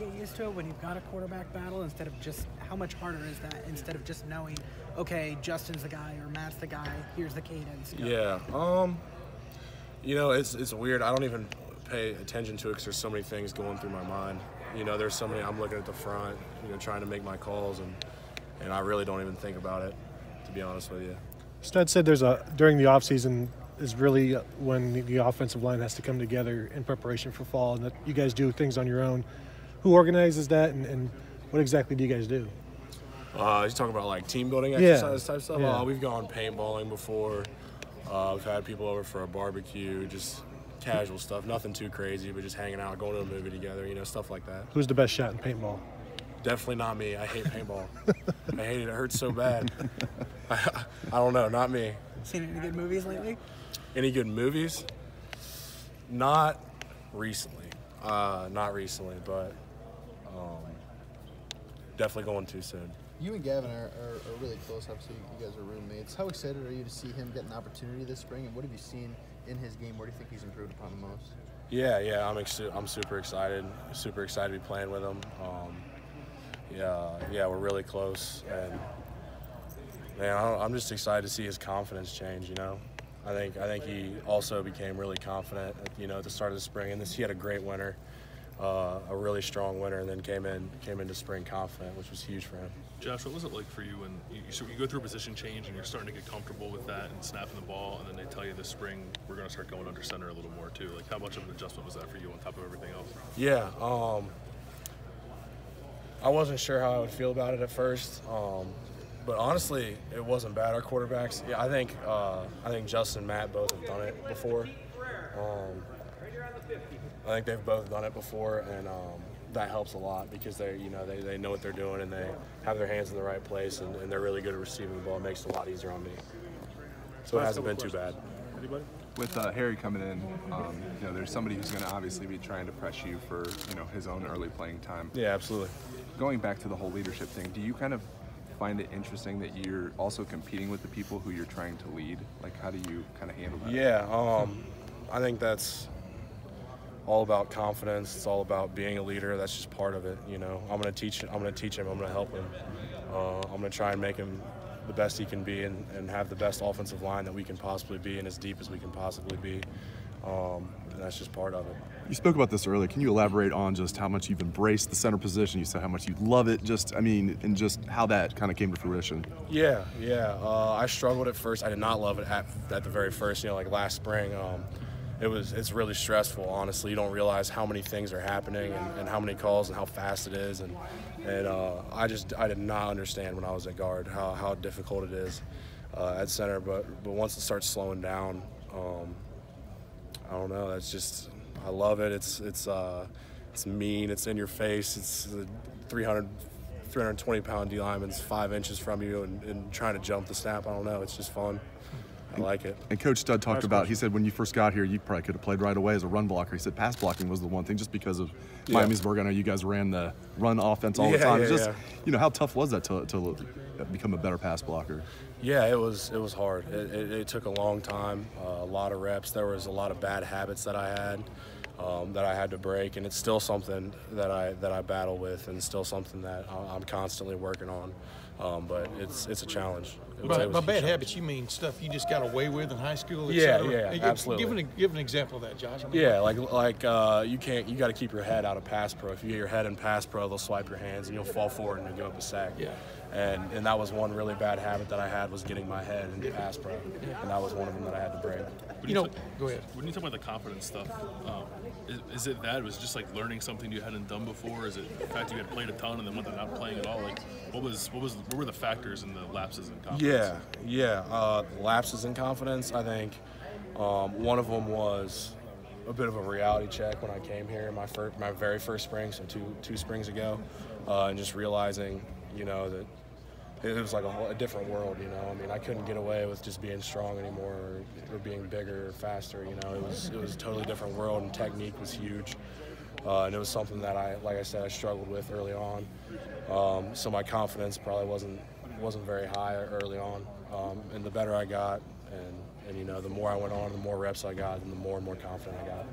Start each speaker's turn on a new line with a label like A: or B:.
A: get used to it when you've got a quarterback battle instead of just how much harder is that instead of just knowing, okay, Justin's the guy or Matt's the guy, here's the cadence. Go.
B: Yeah. You know, it's weird. I don't even pay attention to it because there's so many things going through my mind. You know, there's so many. I'm looking at the front, you know, trying to make my calls, and I really don't even think about it, to be honest with you.
C: Stud said during the offseason is really when the offensive line has to come together in preparation for fall, and that you guys do things on your own. Who organizes that, and what exactly do you guys do?
B: You talking about like team building exercise type stuff?
C: Yeah.
B: We've gone paintballing before. We've had people over for a barbecue, just casual stuff, nothing too crazy, but just hanging out, going to a movie together, you know, stuff like that.
C: Who's the best shot in paintball?
B: Definitely not me. I hate paintball. I hate it. It hurts so bad. I don't know. Not me.
A: Seen any good movies lately?
B: Any good movies? Not recently. Not recently, but definitely going too soon.
D: You and Gavin are really close. Obviously, you guys are roommates. How excited are you to see him get an opportunity this spring, and what have you seen in his game? Where do you think he's improved upon the most?
B: Yeah, I'm super excited. Super excited to be playing with him. Yeah, we're really close, and man, I'm just excited to see his confidence change. You know, I think he also became really confident. You know, at the start of the spring, and he had a great winter, a really strong winter, and then came into spring confident, which was huge for him.
E: Josh, what was it like for you when you go through a position change and you're starting to get comfortable with that and snapping the ball, and then they tell you this spring we're going to start going under center a little more too? Like, how much of an adjustment was that for you on top of everything else?
B: Yeah, I wasn't sure how I would feel about it at first, but honestly, it wasn't bad. Our quarterbacks, yeah, I think Justin and Matt both have done it before. I think they've both done it before, and that helps a lot because they know what they're doing, and they have their hands in the right place, and they're really good at receiving the ball. It makes it a lot easier on me. So it hasn't been too bad.
E: Anybody?
F: With Harry coming in, you know, there's somebody who's going to obviously be trying to press you for, you know, his own early playing time.
B: Yeah, absolutely.
F: Going back to the whole leadership thing, do you kind of find it interesting that you're also competing with the people who you're trying to lead? Like, how do you kind of handle that?
B: Yeah, I think that's all about confidence. It's all about being a leader. That's just part of it. You know, I'm going to teach him. I'm going to help him. I'm going to try and make him the best he can be, and have the best offensive line that we can possibly be, and as deep as we can possibly be. And that's just part of it.
G: You spoke about this earlier. Can you elaborate on just how much you've embraced the center position? You said how much you love it. And just how that kind of came to fruition.
B: Yeah. I struggled at first. I did not love it at the very first. You know, like last spring. It's really stressful, honestly. You don't realize how many things are happening, and how many calls and how fast it is, and I did not understand when I was at guard how difficult it is at center. But once it starts slowing down, I don't know. That's just, I love it. It's mean. It's in your face. It's 320-pound D lineman's 5 inches from you and trying to jump the snap. I don't know. It's just fun. I like it.
G: And Coach Stud talked about, he said when you first got here, you probably could have played right away as a run blocker. He said pass blocking was the one thing just because of Miamisburg. I know you guys ran the run offense all the time. You know, how tough was that to become a better pass blocker?
B: Yeah, it was hard. It took a long time, a lot of reps. There was a lot of bad habits that I had to break, and it's still something that I battle with, and still something that I'm constantly working on. But it's a challenge.
H: By bad habits, you mean stuff you just got away with in high school?
B: Yeah, absolutely.
H: Give an example of that, Josh. I mean,
B: yeah, like you got to keep your head out of pass pro. If you get your head in pass pro, they'll swipe your hands and you'll fall forward and you'll go up a sack.
H: Yeah.
B: And that was one really bad habit that I had, was getting my head into pass pro, and that was one of them that I had to break.
H: Go ahead.
E: When you talk about the confidence stuff, is it that it was just like learning something you hadn't done before? Is it the fact you had played a ton and then went to not playing at all? Like, what were the factors in the lapses in confidence?
B: Yeah. Lapses in confidence. I think one of them was a bit of a reality check when I came here in my very first spring, so two springs ago, and just realizing, you know, that it was like a different world, you know. I mean, I couldn't get away with just being strong anymore, or being bigger or faster, you know. It was a totally different world, and technique was huge. And it was something that like I said, I struggled with early on. So my confidence probably wasn't very high early on. And the better I got, and you know, the more I went on, the more reps I got, and the more confident I got.